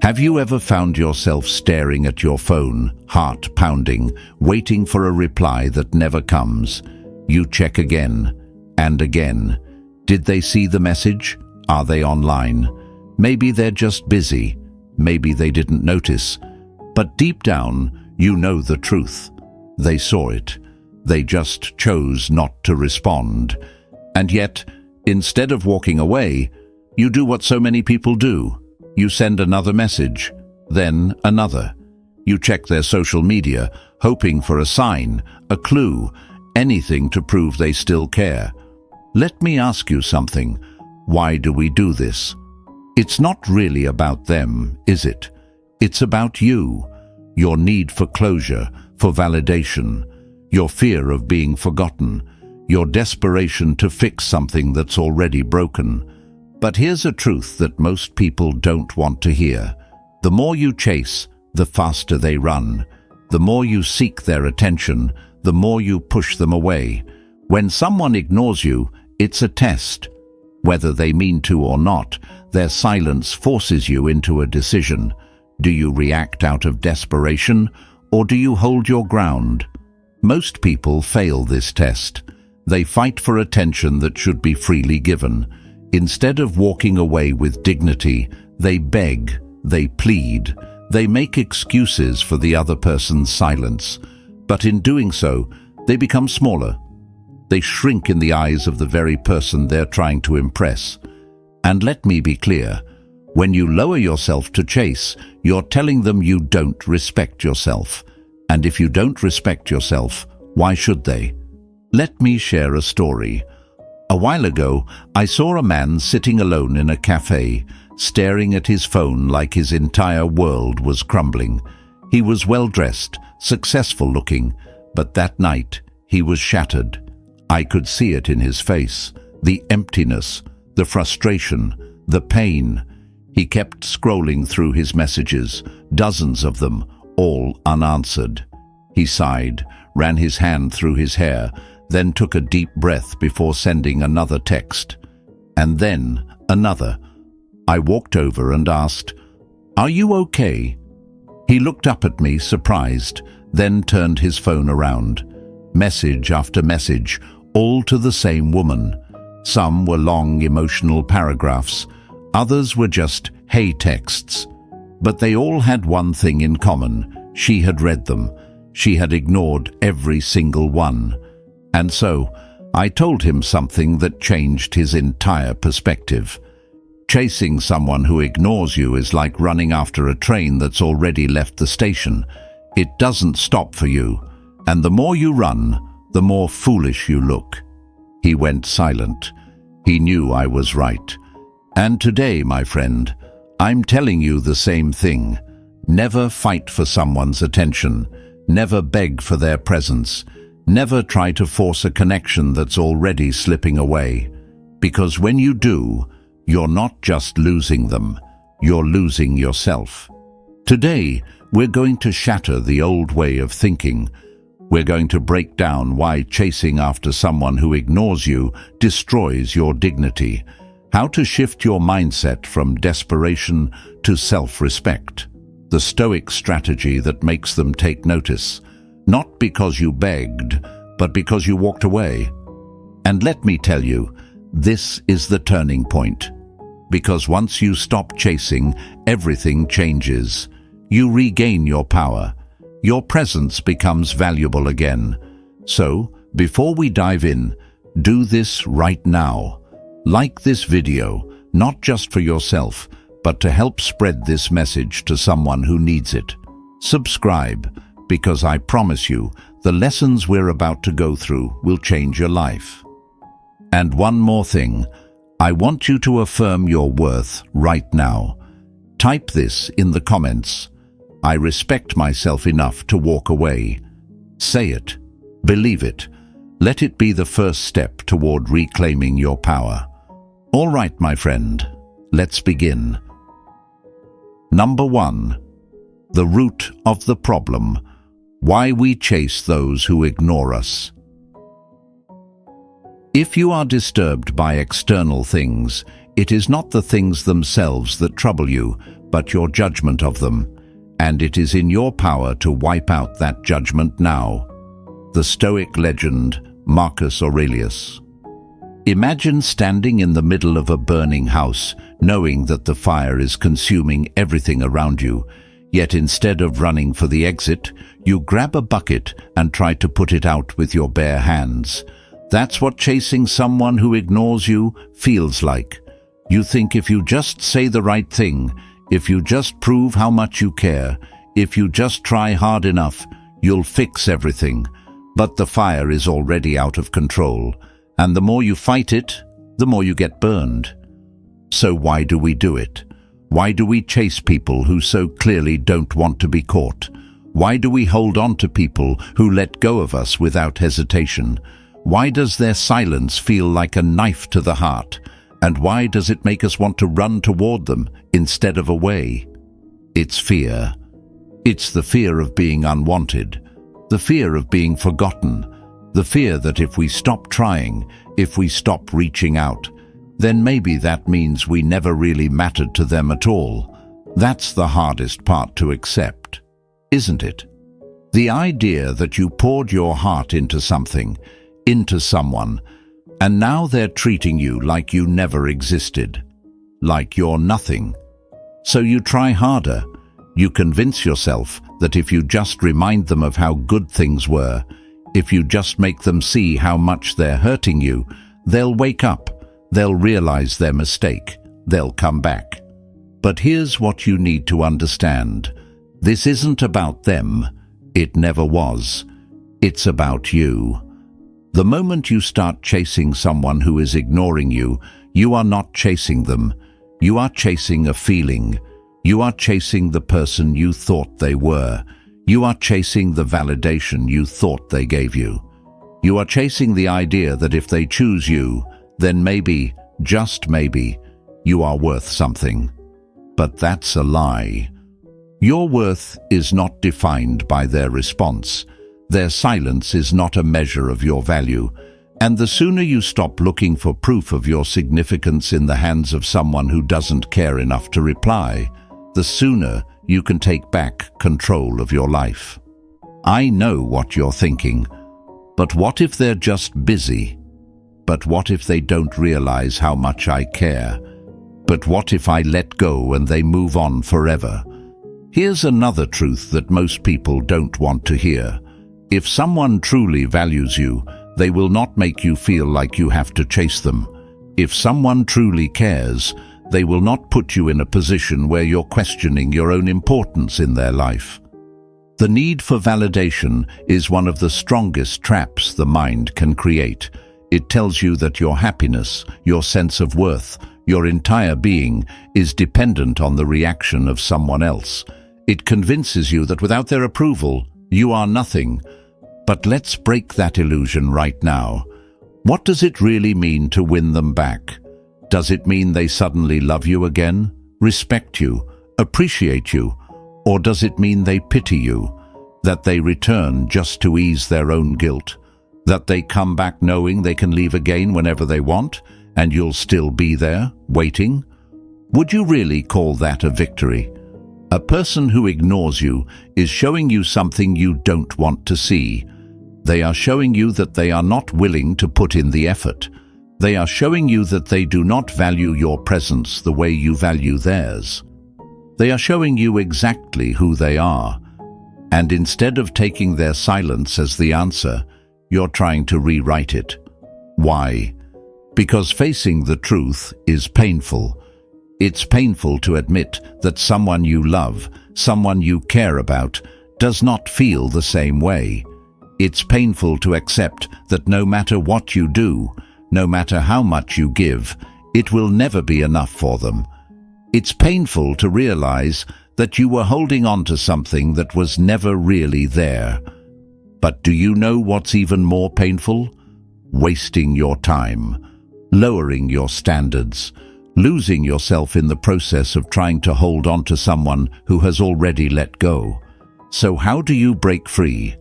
Have you ever found yourself staring at your phone, heart pounding, waiting for a reply that never comes? You check again and again. Did they see the message? Are they online? Maybe they're just busy. Maybe they didn't notice. But deep down, you know the truth. They saw it. They just chose not to respond. And yet, instead of walking away, you do what so many people do. You send another message, then another. You check their social media, hoping for a sign, a clue, anything to prove they still care. Let me ask you something. Why do we do this? It's not really about them, is it? It's about you, your need for closure, for validation, your fear of being forgotten, your desperation to fix something that's already broken. But here's a truth that most people don't want to hear. The more you chase, the faster they run. The more you seek their attention, the more you push them away. When someone ignores you, it's a test. Whether they mean to or not, their silence forces you into a decision. Do you react out of desperation, or do you hold your ground? Most people fail this test. They fight for attention that should be freely given. Instead of walking away with dignity, they beg, they plead, they make excuses for the other person's silence. But in doing so, they become smaller. They shrink in the eyes of the very person they're trying to impress. And let me be clear, when you lower yourself to chase, you're telling them you don't respect yourself. And if you don't respect yourself, why should they? Let me share a story. A while ago, I saw a man sitting alone in a cafe, staring at his phone like his entire world was crumbling. He was well-dressed, successful-looking, but that night he was shattered. I could see it in his face, the emptiness, the frustration, the pain. He kept scrolling through his messages, dozens of them, all unanswered. He sighed, ran his hand through his hair, then took a deep breath before sending another text. And then another. I walked over and asked, "Are you okay?" He looked up at me, surprised, then turned his phone around. Message after message, all to the same woman. Some were long, emotional paragraphs. Others were just hey texts. But they all had one thing in common. She had read them. She had ignored every single one. And so, I told him something that changed his entire perspective. Chasing someone who ignores you is like running after a train that's already left the station. It doesn't stop for you. And the more you run, the more foolish you look. He went silent. He knew I was right. And today, my friend, I'm telling you the same thing. Never fight for someone's attention. Never beg for their presence. Never try to force a connection that's already slipping away. Because when you do, you're not just losing them, you're losing yourself. Today, we're going to shatter the old way of thinking. We're going to break down why chasing after someone who ignores you destroys your dignity. How to shift your mindset from desperation to self-respect. The Stoic strategy that makes them take notice. Not because you begged, but because you walked away. And let me tell you, this is the turning point. Because once you stop chasing, everything changes. You regain your power. Your presence becomes valuable again. So, before we dive in, do this right now. Like this video, not just for yourself, but to help spread this message to someone who needs it. Subscribe, because I promise you, the lessons we're about to go through will change your life. And one more thing, I want you to affirm your worth right now. Type this in the comments. I respect myself enough to walk away. Say it. Believe it. Let it be the first step toward reclaiming your power. All right, my friend, let's begin. Number 1. The root of the problem. Why we chase those who ignore us. If you are disturbed by external things, it is not the things themselves that trouble you, but your judgment of them, and it is in your power to wipe out that judgment now. The Stoic legend, Marcus Aurelius. Imagine standing in the middle of a burning house, knowing that the fire is consuming everything around you, yet instead of running for the exit, you grab a bucket and try to put it out with your bare hands. That's what chasing someone who ignores you feels like. You think if you just say the right thing, if you just prove how much you care, if you just try hard enough, you'll fix everything. But the fire is already out of control, and the more you fight it, the more you get burned. So why do we do it? Why do we chase people who so clearly don't want to be caught? Why do we hold on to people who let go of us without hesitation? Why does their silence feel like a knife to the heart? And why does it make us want to run toward them instead of away? It's fear. It's the fear of being unwanted, the fear of being forgotten, the fear that if we stop trying, if we stop reaching out, then maybe that means we never really mattered to them at all. That's the hardest part to accept, isn't it? The idea that you poured your heart into something, into someone, and now they're treating you like you never existed, like you're nothing. So you try harder. You convince yourself that if you just remind them of how good things were, if you just make them see how much they're hurting you, they'll wake up, they'll realize their mistake, they'll come back. But here's what you need to understand. This isn't about them. It never was. It's about you. The moment you start chasing someone who is ignoring you, you are not chasing them. You are chasing a feeling. You are chasing the person you thought they were. You are chasing the validation you thought they gave you. You are chasing the idea that if they choose you, then maybe, just maybe, you are worth something. But that's a lie. Your worth is not defined by their response. Their silence is not a measure of your value, and the sooner you stop looking for proof of your significance in the hands of someone who doesn't care enough to reply, the sooner you can take back control of your life. I know what you're thinking, but what if they're just busy? But what if they don't realize how much I care? But what if I let go and they move on forever? Here's another truth that most people don't want to hear. If someone truly values you, they will not make you feel like you have to chase them. If someone truly cares, they will not put you in a position where you're questioning your own importance in their life. The need for validation is one of the strongest traps the mind can create. It tells you that your happiness, your sense of worth, your entire being is dependent on the reaction of someone else. It convinces you that without their approval, you are nothing. But let's break that illusion right now. What does it really mean to win them back? Does it mean they suddenly love you again, respect you, appreciate you? Or does it mean they pity you, that they return just to ease their own guilt, that they come back knowing they can leave again whenever they want, and you'll still be there, waiting? Would you really call that a victory? A person who ignores you is showing you something you don't want to see. They are showing you that they are not willing to put in the effort. They are showing you that they do not value your presence the way you value theirs. They are showing you exactly who they are. And instead of taking their silence as the answer, you're trying to rewrite it. Why? Because facing the truth is painful. It's painful to admit that someone you love, someone you care about, does not feel the same way. It's painful to accept that no matter what you do, no matter how much you give, it will never be enough for them. It's painful to realize that you were holding on to something that was never really there. But do you know what's even more painful? Wasting your time, lowering your standards, losing yourself in the process of trying to hold on to someone who has already let go. So how do you break free?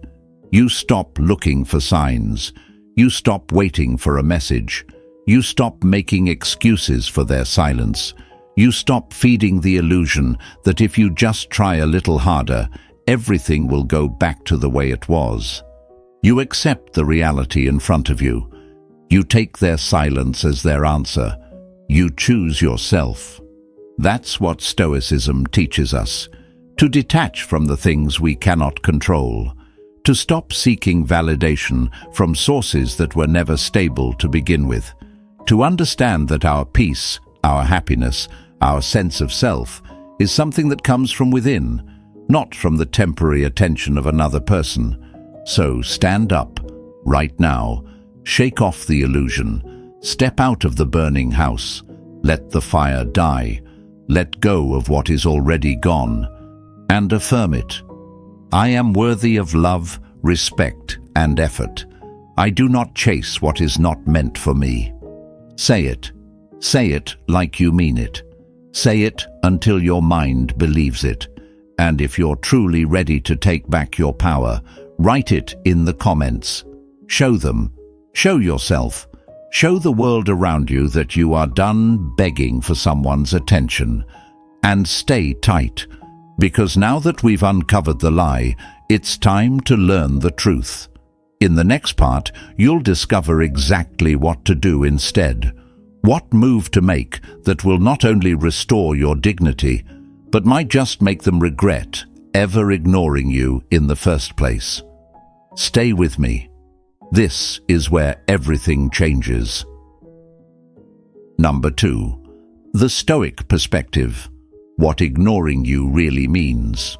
You stop looking for signs. You stop waiting for a message. You stop making excuses for their silence. You stop feeding the illusion that if you just try a little harder, everything will go back to the way it was. You accept the reality in front of you. You take their silence as their answer. You choose yourself. That's what Stoicism teaches us: to detach from the things we cannot control, to stop seeking validation from sources that were never stable to begin with, to understand that our peace, our happiness, our sense of self is something that comes from within, not from the temporary attention of another person. So stand up, right now, shake off the illusion, step out of the burning house, let the fire die, let go of what is already gone, and affirm it. I am worthy of love, respect, and effort. I do not chase what is not meant for me. Say it. Say it like you mean it. Say it until your mind believes it. And if you're truly ready to take back your power, write it in the comments. Show them. Show yourself. Show the world around you that you are done begging for someone's attention. And stay tight, because now that we've uncovered the lie, it's time to learn the truth. In the next part, you'll discover exactly what to do instead. What move to make that will not only restore your dignity, but might just make them regret ever ignoring you in the first place. Stay with me. This is where everything changes. Number 2. The Stoic perspective. What ignoring you really means.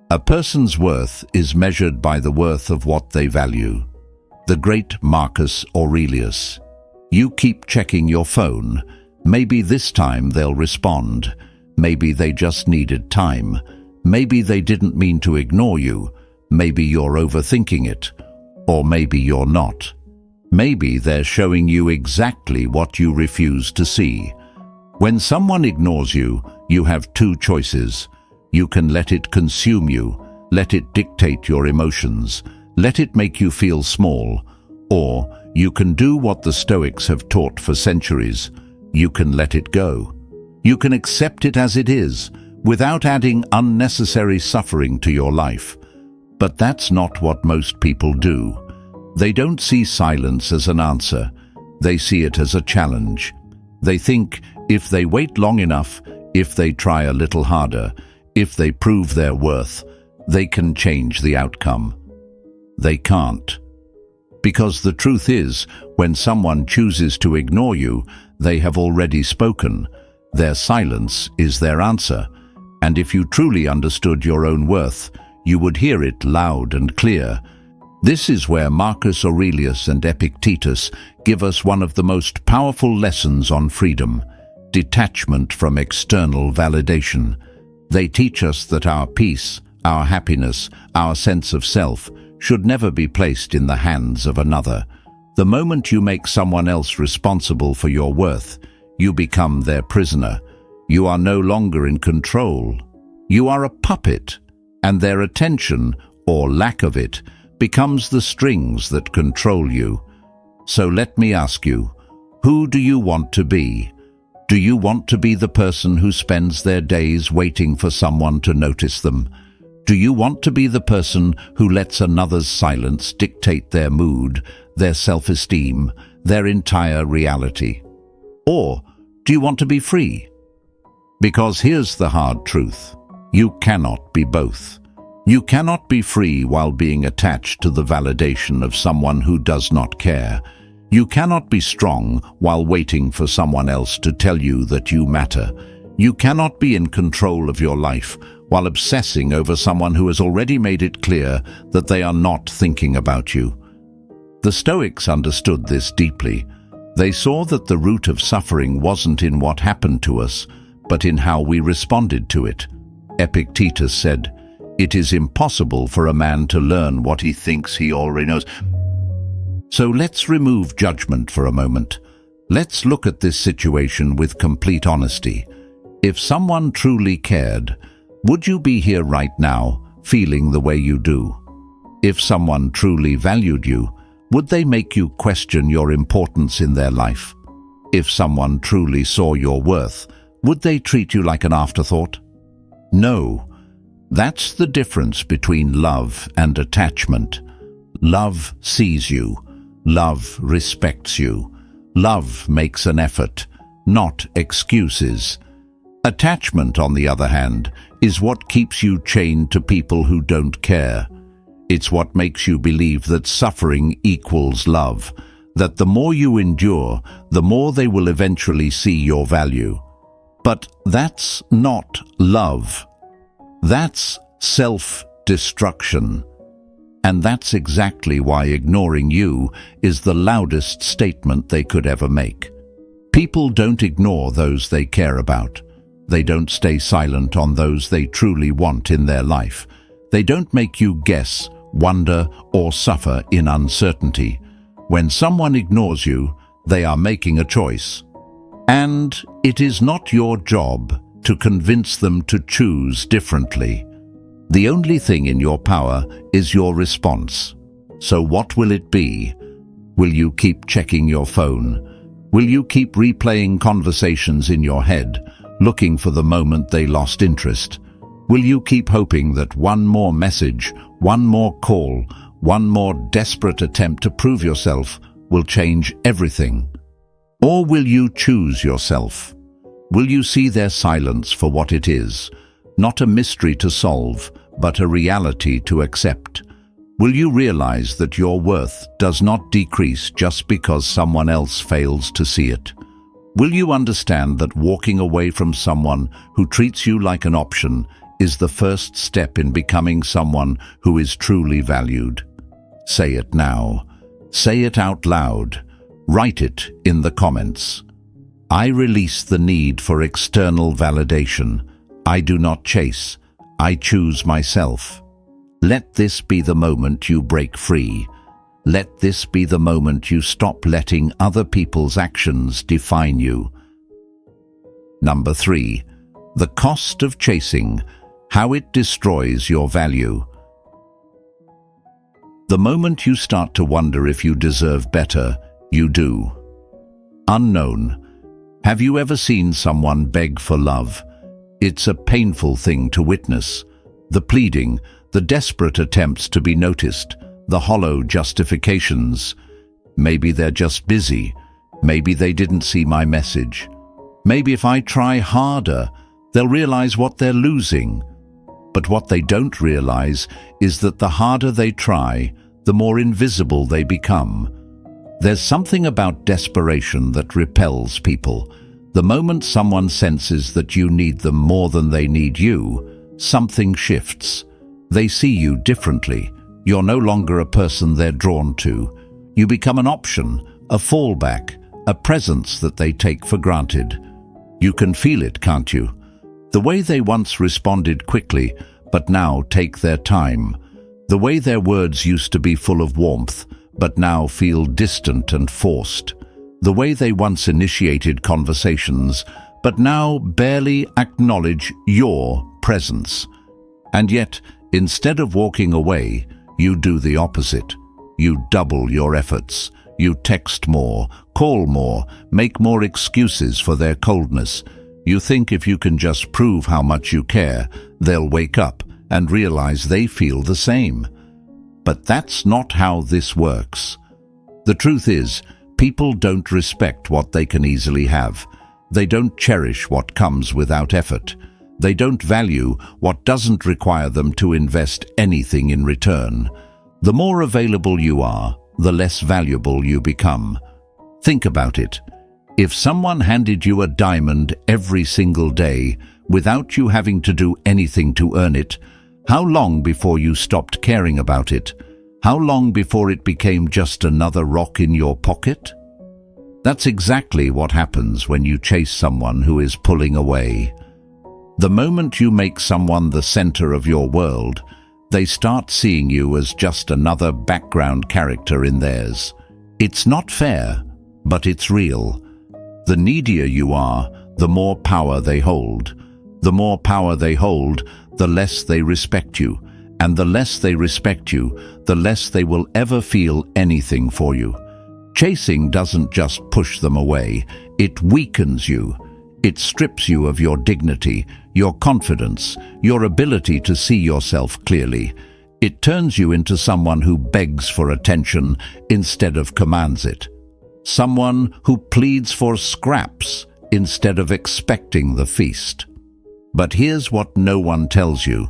A person's worth is measured by the worth of what they value. The great Marcus Aurelius. You keep checking your phone. Maybe this time they'll respond. Maybe they just needed time. Maybe they didn't mean to ignore you. Maybe you're overthinking it. Or maybe you're not. Maybe they're showing you exactly what you refuse to see. When someone ignores you, you have two choices. You can let it consume you, let it dictate your emotions, let it make you feel small, or you can do what the Stoics have taught for centuries. You can let it go. You can accept it as it is, without adding unnecessary suffering to your life. But that's not what most people do. They don't see silence as an answer. They see it as a challenge. They think if they wait long enough, if they try a little harder, if they prove their worth, they can change the outcome. They can't. Because the truth is, when someone chooses to ignore you, they have already spoken. Their silence is their answer. And if you truly understood your own worth, you would hear it loud and clear. This is where Marcus Aurelius and Epictetus give us one of the most powerful lessons on freedom: detachment from external validation. They teach us that our peace, our happiness, our sense of self should never be placed in the hands of another. The moment you make someone else responsible for your worth, you become their prisoner. You are no longer in control. You are a puppet, and their attention, or lack of it, becomes the strings that control you. So let me ask you, who do you want to be? Do you want to be the person who spends their days waiting for someone to notice them? Do you want to be the person who lets another's silence dictate their mood, their self-esteem, their entire reality? Or do you want to be free? Because here's the hard truth: you cannot be both. You cannot be free while being attached to the validation of someone who does not care. You cannot be strong while waiting for someone else to tell you that you matter. You cannot be in control of your life while obsessing over someone who has already made it clear that they are not thinking about you. The Stoics understood this deeply. They saw that the root of suffering wasn't in what happened to us, but in how we responded to it. Epictetus said, "It is impossible for a man to learn what he thinks he already knows." So let's remove judgment for a moment. Let's look at this situation with complete honesty. If someone truly cared, would you be here right now, feeling the way you do? If someone truly valued you, would they make you question your importance in their life? If someone truly saw your worth, would they treat you like an afterthought? No. That's the difference between love and attachment. Love sees you. Love respects you. Love makes an effort, not excuses. Attachment, on the other hand, is what keeps you chained to people who don't care. It's what makes you believe that suffering equals love, that the more you endure, the more they will eventually see your value. But that's not love. That's self-destruction. And that's exactly why ignoring you is the loudest statement they could ever make. People don't ignore those they care about. They don't stay silent on those they truly want in their life. They don't make you guess, wonder, or suffer in uncertainty. When someone ignores you, they are making a choice. And it is not your job to convince them to choose differently. The only thing in your power is your response. So what will it be? Will you keep checking your phone? Will you keep replaying conversations in your head, looking for the moment they lost interest? Will you keep hoping that one more message, one more call, one more desperate attempt to prove yourself will change everything? Or will you choose yourself? Will you see their silence for what it is, not a mystery to solve, but a reality to accept? Will you realize that your worth does not decrease just because someone else fails to see it? Will you understand that walking away from someone who treats you like an option is the first step in becoming someone who is truly valued? Say it now. Say it out loud. Write it in the comments. I release the need for external validation. I do not chase. I choose myself. Let this be the moment you break free. Let this be the moment you stop letting other people's actions define you. Number 3. The cost of chasing. How it destroys your value. The moment you start to wonder if you deserve better, you do. Unknown. Have you ever seen someone beg for love? It's a painful thing to witness. The pleading, the desperate attempts to be noticed, the hollow justifications. Maybe they're just busy. Maybe they didn't see my message. Maybe if I try harder, they'll realize what they're losing. But what they don't realize is that the harder they try, the more invisible they become. There's something about desperation that repels people. The moment someone senses that you need them more than they need you, something shifts. They see you differently. You're no longer a person they're drawn to. You become an option, a fallback, a presence that they take for granted. You can feel it, can't you? The way they once responded quickly, but now take their time. The way their words used to be full of warmth, but now feel distant and forced. The way they once initiated conversations, but now barely acknowledge your presence. And yet, instead of walking away, you do the opposite. You double your efforts. You text more, call more, make more excuses for their coldness. You think if you can just prove how much you care, they'll wake up and realize they feel the same. But that's not how this works. The truth is, people don't respect what they can easily have. They don't cherish what comes without effort. They don't value what doesn't require them to invest anything in return. The more available you are, the less valuable you become. Think about it. If someone handed you a diamond every single day without you having to do anything to earn it, how long before you stopped caring about it? How long before it became just another rock in your pocket? That's exactly what happens when you chase someone who is pulling away. The moment you make someone the center of your world, they start seeing you as just another background character in theirs. It's not fair, but it's real. The needier you are, the more power they hold. The more power they hold, the less they respect you. And the less they respect you, the less they will ever feel anything for you. Chasing doesn't just push them away, it weakens you. It strips you of your dignity, your confidence, your ability to see yourself clearly. It turns you into someone who begs for attention instead of commands it. Someone who pleads for scraps instead of expecting the feast. But here's what no one tells you.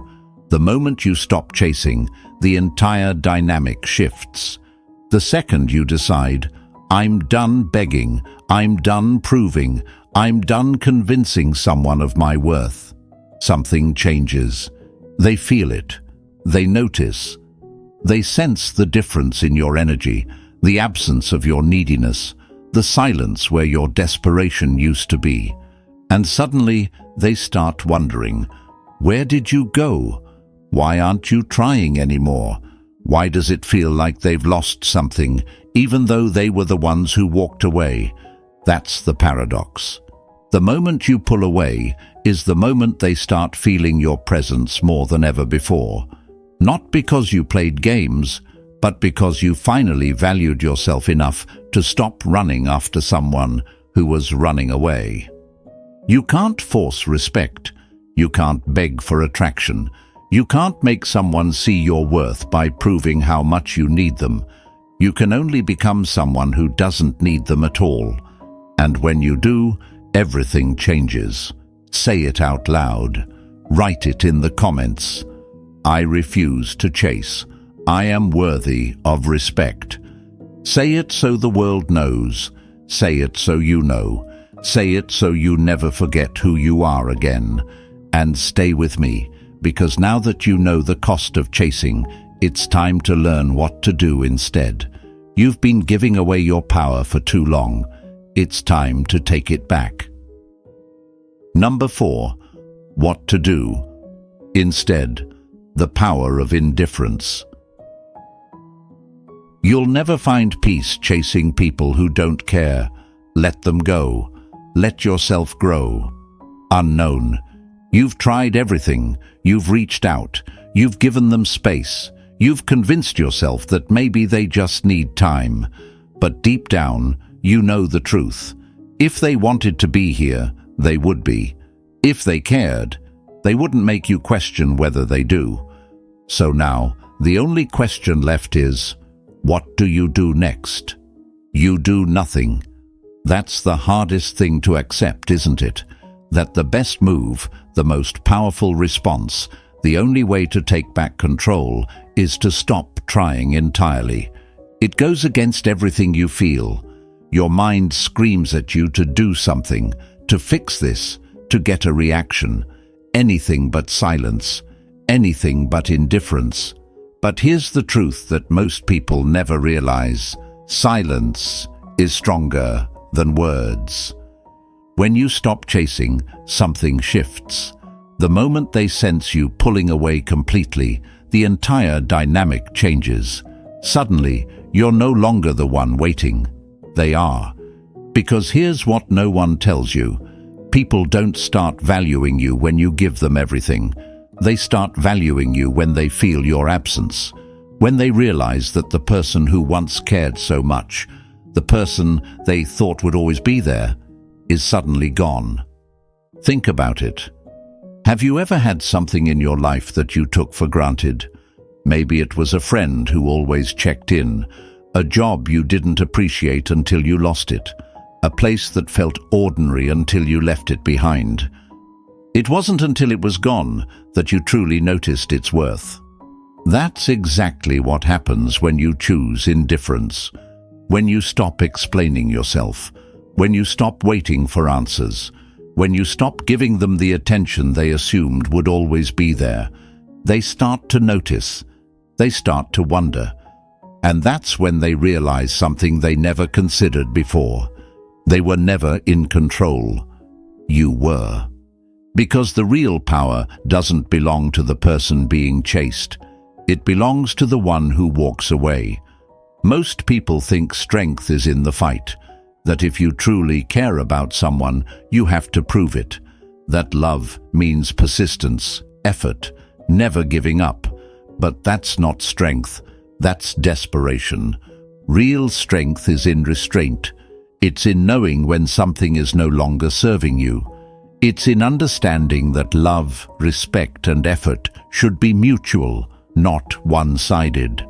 The moment you stop chasing, the entire dynamic shifts. The second you decide, I'm done begging, I'm done proving, I'm done convincing someone of my worth, something changes. They feel it. They notice. They sense the difference in your energy, the absence of your neediness, the silence where your desperation used to be. And suddenly they start wondering, where did you go? Why aren't you trying anymore? Why does it feel like they've lost something, even though they were the ones who walked away? That's the paradox. The moment you pull away is the moment they start feeling your presence more than ever before. Not because you played games, but because you finally valued yourself enough to stop running after someone who was running away. You can't force respect. You can't beg for attraction. You can't make someone see your worth by proving how much you need them. You can only become someone who doesn't need them at all. And when you do, everything changes. Say it out loud. Write it in the comments. I refuse to chase. I am worthy of respect. Say it so the world knows. Say it so you know. Say it so you never forget who you are again. And stay with me, because now that you know the cost of chasing, it's time to learn what to do instead. You've been giving away your power for too long. It's time to take it back. Number 4. What to do. Instead, the power of indifference. You'll never find peace chasing people who don't care. Let them go. Let yourself grow. Unknown. You've tried everything. You've reached out. You've given them space. You've convinced yourself that maybe they just need time. But deep down, you know the truth. If they wanted to be here, they would be. If they cared, they wouldn't make you question whether they do. So now, the only question left is, what do you do next? You do nothing. That's the hardest thing to accept, isn't it? That the best move, the most powerful response, the only way to take back control is to stop trying entirely. It goes against everything you feel. Your mind screams at you to do something, to fix this, to get a reaction. Anything but silence, anything but indifference. But here's the truth that most people never realize. Silence is stronger than words. When you stop chasing, something shifts. The moment they sense you pulling away completely, the entire dynamic changes. Suddenly, you're no longer the one waiting. They are. Because here's what no one tells you. People don't start valuing you when you give them everything. They start valuing you when they feel your absence. When they realize that the person who once cared so much, the person they thought would always be there, is suddenly gone. Think about it. Have you ever had something in your life that you took for granted? Maybe it was a friend who always checked in, a job you didn't appreciate until you lost it, a place that felt ordinary until you left it behind. It wasn't until it was gone that you truly noticed its worth. That's exactly what happens when you choose indifference, when you stop explaining yourself, when you stop waiting for answers, when you stop giving them the attention they assumed would always be there. They start to notice. They start to wonder. And that's when they realize something they never considered before. They were never in control. You were. Because the real power doesn't belong to the person being chased. It belongs to the one who walks away. Most people think strength is in the fight, that if you truly care about someone, you have to prove it, that love means persistence, effort, never giving up. But that's not strength, that's desperation. Real strength is in restraint. It's in knowing when something is no longer serving you. It's in understanding that love, respect, and effort should be mutual, not one-sided.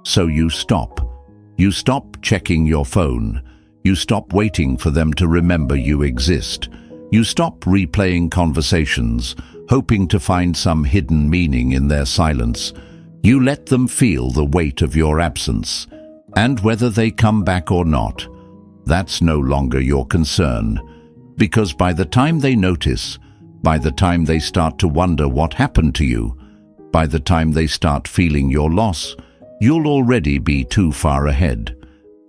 So you stop. You stop checking your phone. You stop waiting for them to remember you exist. You stop replaying conversations, hoping to find some hidden meaning in their silence. You let them feel the weight of your absence. And whether they come back or not, that's no longer your concern. Because by the time they notice, by the time they start to wonder what happened to you, by the time they start feeling your loss, you'll already be too far ahead.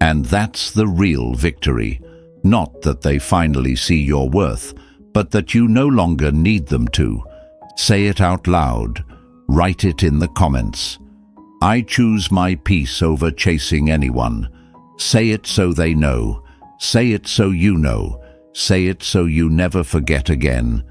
And that's the real victory. Not that they finally see your worth, but that you no longer need them to. Say it out loud. Write it in the comments. I choose my peace over chasing anyone. Say it so they know. Say it so you know. Say it so you never forget again.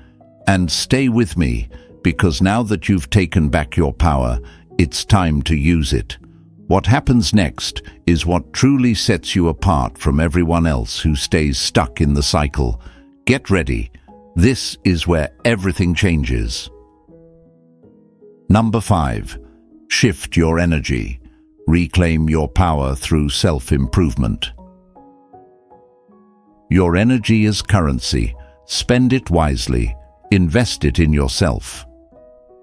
And stay with me, because now that you've taken back your power, it's time to use it. What happens next is what truly sets you apart from everyone else who stays stuck in the cycle. Get ready. This is where everything changes. Number 5. Shift your energy. Reclaim your power through self-improvement. Your energy is currency. Spend it wisely. Invest it in yourself.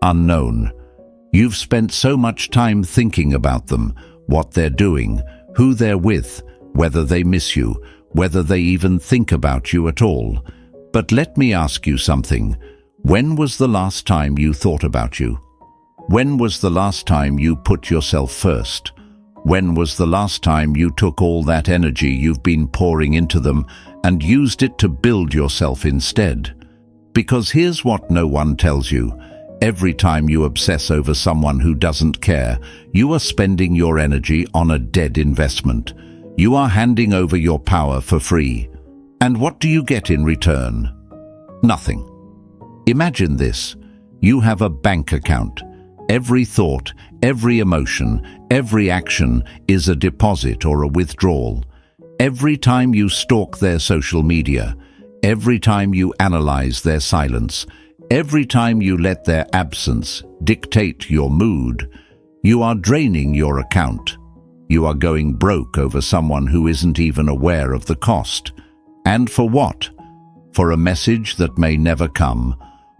Unknown. You've spent so much time thinking about them, what they're doing, who they're with, whether they miss you, whether they even think about you at all. But let me ask you something. When was the last time you thought about you? When was the last time you put yourself first? When was the last time you took all that energy you've been pouring into them and used it to build yourself instead? Because here's what no one tells you. Every time you obsess over someone who doesn't care, you are spending your energy on a dead investment. You are handing over your power for free. And what do you get in return? Nothing. Imagine this. You have a bank account. Every thought, every emotion, every action is a deposit or a withdrawal. Every time you stalk their social media, every time you analyze their silence, every time you let their absence dictate your mood, you are draining your account. You are going broke over someone who isn't even aware of the cost. And for what? For a message that may never come.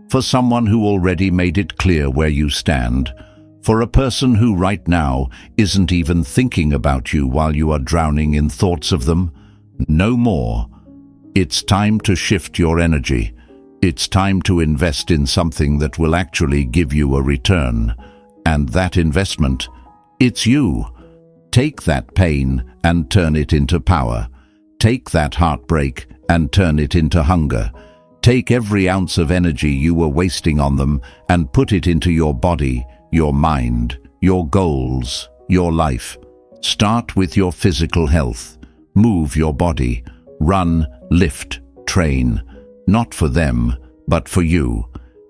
For someone who already made it clear where you stand. For a person who right now isn't even thinking about you while you are drowning in thoughts of them. No more. It's time to shift your energy. It's time to invest in something that will actually give you a return. And that investment, it's you. Take that pain and turn it into power. Take that heartbreak and turn it into hunger. Take every ounce of energy you were wasting on them and put it into your body, your mind, your goals, your life. Start with your physical health. Move your body. Run, lift, train. Not for them, but for you.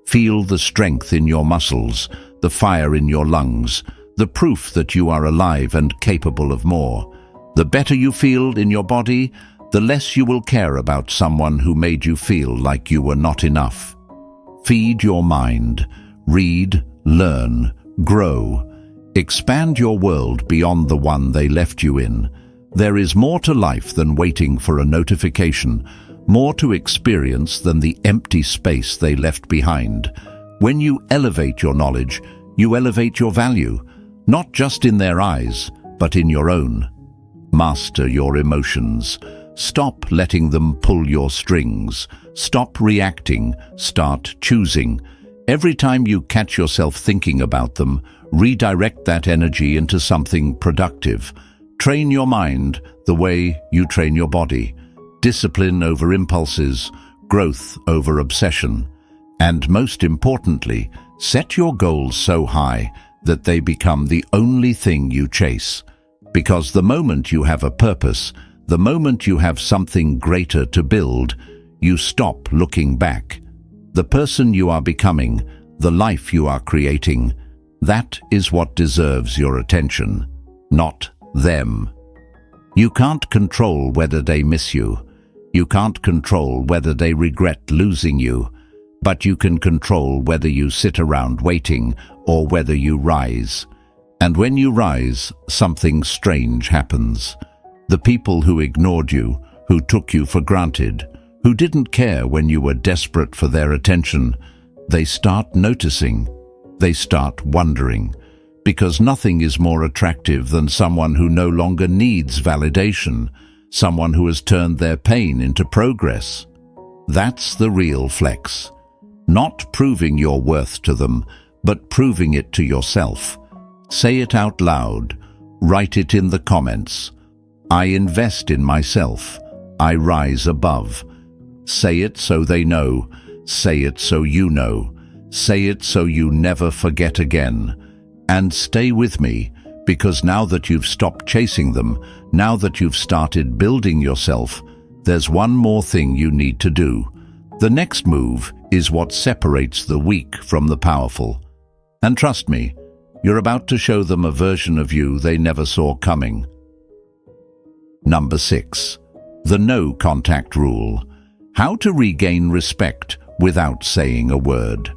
Feel the strength in your muscles, the fire in your lungs, the proof that you are alive and capable of more. The better you feel in your body, the less you will care about someone who made you feel like you were not enough. Feed your mind. Read, learn, grow. Expand your world beyond the one they left you in. There is more to life than waiting for a notification, more to experience than the empty space they left behind. When you elevate your knowledge, you elevate your value, not just in their eyes, but in your own. Master your emotions. Stop letting them pull your strings. Stop reacting. Start choosing. Every time you catch yourself thinking about them, redirect that energy into something productive. Train your mind the way you train your body. Discipline over impulses, growth over obsession. And most importantly, set your goals so high that they become the only thing you chase. Because the moment you have a purpose, the moment you have something greater to build, you stop looking back. The person you are becoming, the life you are creating, that is what deserves your attention, not them. You can't control whether they miss you. You can't control whether they regret losing you. But you can control whether you sit around waiting or whether you rise. And when you rise, something strange happens. The people who ignored you, who took you for granted, who didn't care when you were desperate for their attention, they start noticing. They start wondering. Because nothing is more attractive than someone who no longer needs validation, someone who has turned their pain into progress. That's the real flex. Not proving your worth to them, but proving it to yourself. Say it out loud. Write it in the comments. I invest in myself. I rise above. Say it so they know. Say it so you know. Say it so you never forget again. And stay with me, because now that you've stopped chasing them, now that you've started building yourself, there's one more thing you need to do. The next move is what separates the weak from the powerful. And trust me, you're about to show them a version of you they never saw coming. Number 6. The no contact rule. How to regain respect without saying a word.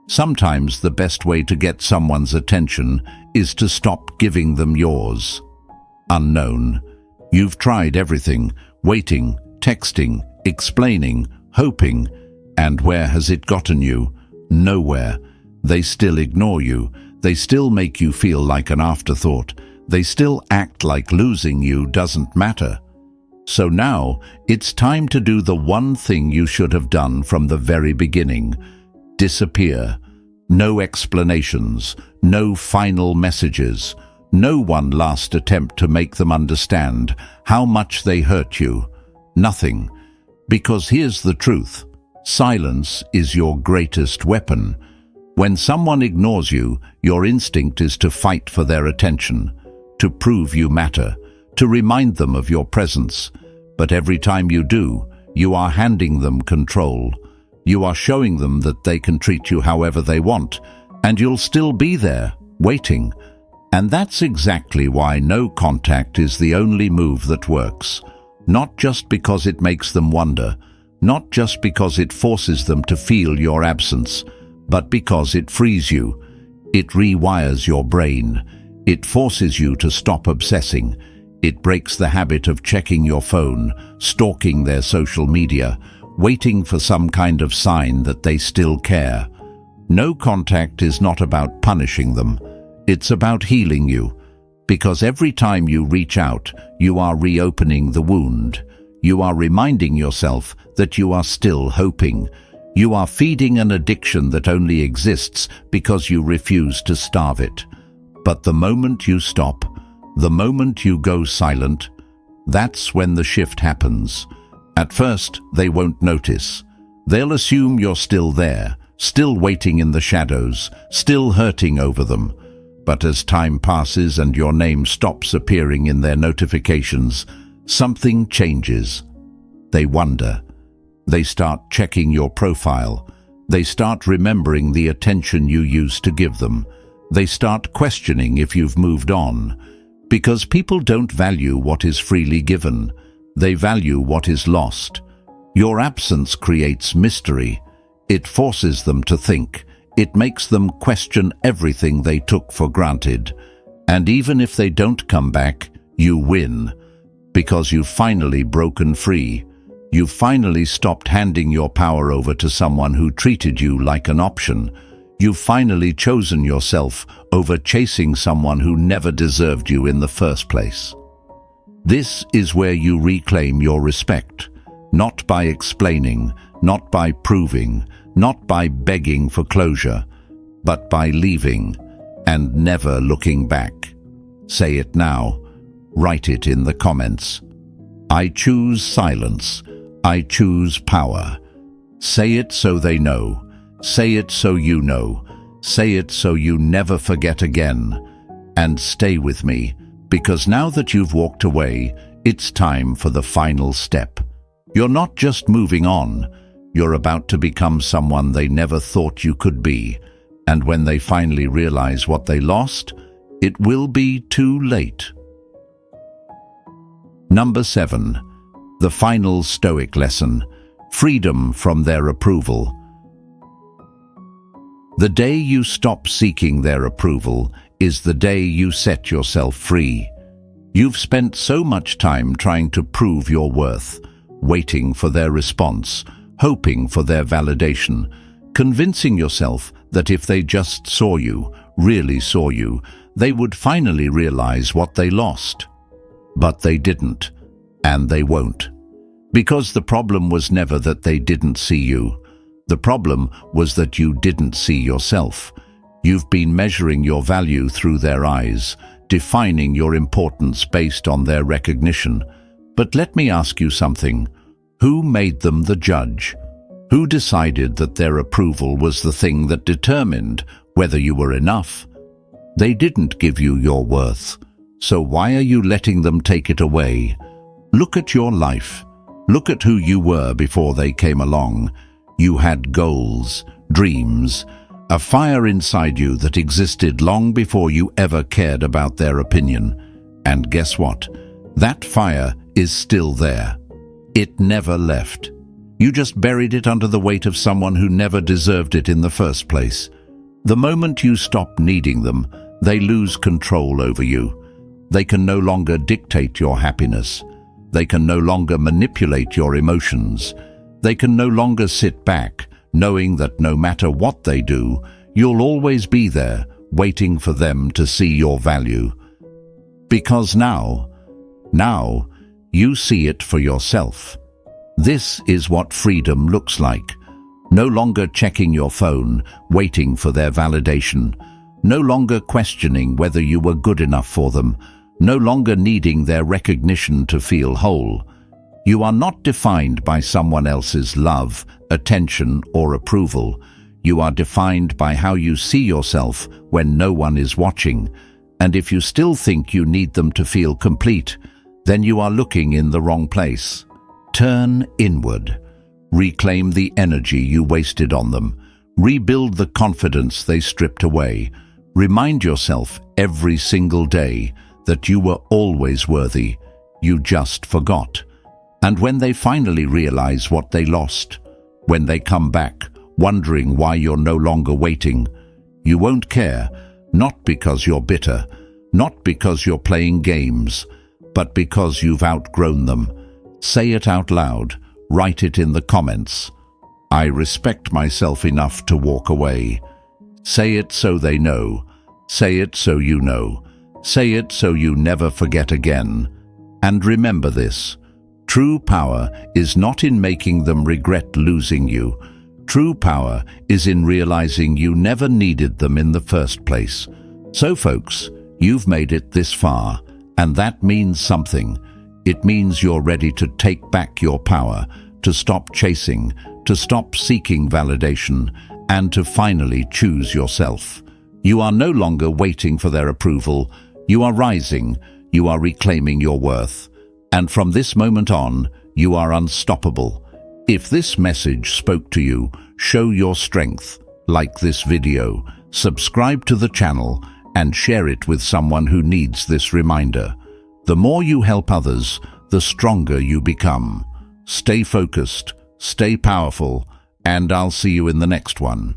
Sometimes the best way to get someone's attention is to stop giving them yours. Unknown. You've tried everything, waiting, texting, explaining, hoping, and where has it gotten you? Nowhere. They still ignore you. They still make you feel like an afterthought. They still act like losing you doesn't matter. So now, it's time to do the one thing you should have done from the very beginning. Disappear. No explanations, no final messages, no one last attempt to make them understand how much they hurt you. Nothing. Because here's the truth. Silence is your greatest weapon. When someone ignores you, your instinct is to fight for their attention, to prove you matter, to remind them of your presence. But every time you do, you are handing them control. You are showing them that they can treat you however they want, and you'll still be there, waiting. And that's exactly why no contact is the only move that works. Not just because it makes them wonder, not just because it forces them to feel your absence, but because it frees you. It rewires your brain. It forces you to stop obsessing. It breaks the habit of checking your phone, stalking their social media, waiting for some kind of sign that they still care. No contact is not about punishing them. It's about healing you. Because every time you reach out, you are reopening the wound. You are reminding yourself that you are still hoping. You are feeding an addiction that only exists because you refuse to starve it. But the moment you stop, the moment you go silent, that's when the shift happens. At first, they won't notice. They'll assume you're still there, still waiting in the shadows, still hurting over them. But as time passes and your name stops appearing in their notifications, something changes. They wonder. They start checking your profile. They start remembering the attention you used to give them. They start questioning if you've moved on. Because people don't value what is freely given. They value what is lost. Your absence creates mystery. It forces them to think. It makes them question everything they took for granted. And even if they don't come back, you win. Because you've finally broken free. You've finally stopped handing your power over to someone who treated you like an option. You've finally chosen yourself over chasing someone who never deserved you in the first place. This is where you reclaim your respect, not by explaining, not by proving, not by begging for closure, but by leaving and never looking back. Say it now. Write it in the comments. I choose silence. I choose power. Say it so they know. Say it so you know. Say it so you never forget again. And stay with me, because now that you've walked away, it's time for the final step. You're not just moving on. You're about to become someone they never thought you could be. And when they finally realize what they lost, it will be too late. Number 7. The final Stoic lesson: freedom from their approval. The day you stop seeking their approval is the day you set yourself free. You've spent so much time trying to prove your worth, waiting for their response, hoping for their validation, convincing yourself that if they just saw you, really saw you, they would finally realize what they lost. But they didn't, and they won't. Because the problem was never that they didn't see you. The problem was that you didn't see yourself. You've been measuring your value through their eyes, defining your importance based on their recognition. But let me ask you something. Who made them the judge? Who decided that their approval was the thing that determined whether you were enough? They didn't give you your worth. So why are you letting them take it away? Look at your life. Look at who you were before they came along. You had goals, dreams, a fire inside you that existed long before you ever cared about their opinion. And guess what? That fire is still there. It never left. You just buried it under the weight of someone who never deserved it in the first place. The moment you stop needing them, they lose control over you. They can no longer dictate your happiness. They can no longer manipulate your emotions. They can no longer sit back, knowing that no matter what they do, you'll always be there, waiting for them to see your value. Because now, you see it for yourself. This is what freedom looks like. No longer checking your phone, waiting for their validation. No longer questioning whether you were good enough for them. No longer needing their recognition to feel whole. You are not defined by someone else's love, attention, or approval. You are defined by how you see yourself when no one is watching. And if you still think you need them to feel complete, then you are looking in the wrong place. Turn inward. Reclaim the energy you wasted on them. Rebuild the confidence they stripped away. Remind yourself every single day that you were always worthy. You just forgot. And when they finally realize what they lost, when they come back, wondering why you're no longer waiting, you won't care, not because you're bitter, not because you're playing games, but because you've outgrown them. Say it out loud, write it in the comments. I respect myself enough to walk away. Say it so they know. Say it so you know. Say it so you never forget again. And remember this. True power is not in making them regret losing you. True power is in realizing you never needed them in the first place. So folks, you've made it this far, and that means something. It means you're ready to take back your power, to stop chasing, to stop seeking validation, and to finally choose yourself. You are no longer waiting for their approval. You are rising. You are reclaiming your worth. And from this moment on, you are unstoppable. If this message spoke to you, show your strength. Like this video, subscribe to the channel, and share it with someone who needs this reminder. The more you help others, the stronger you become. Stay focused, stay powerful, and I'll see you in the next one.